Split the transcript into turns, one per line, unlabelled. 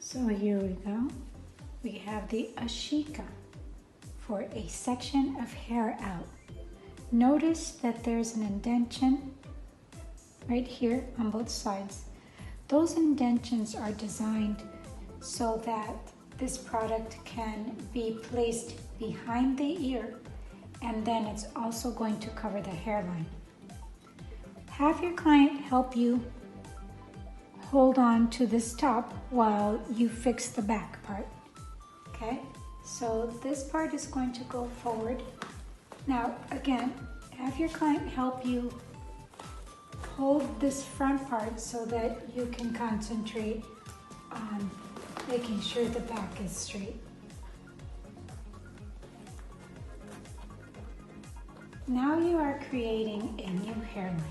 So here we go. We have the Ashika for a section of hair out. Notice that there's an indentation right here on both sides. Those indentions are designed so that this product can be placed behind the ear, and then it's also going to cover the hairline. Have your client help you hold on to this top while you fix the back part. Okay, so this part is going to go forward. Now again, have your client help you hold this front part so that you can concentrate on making sure the back is straight. Now you are creating a new hairline.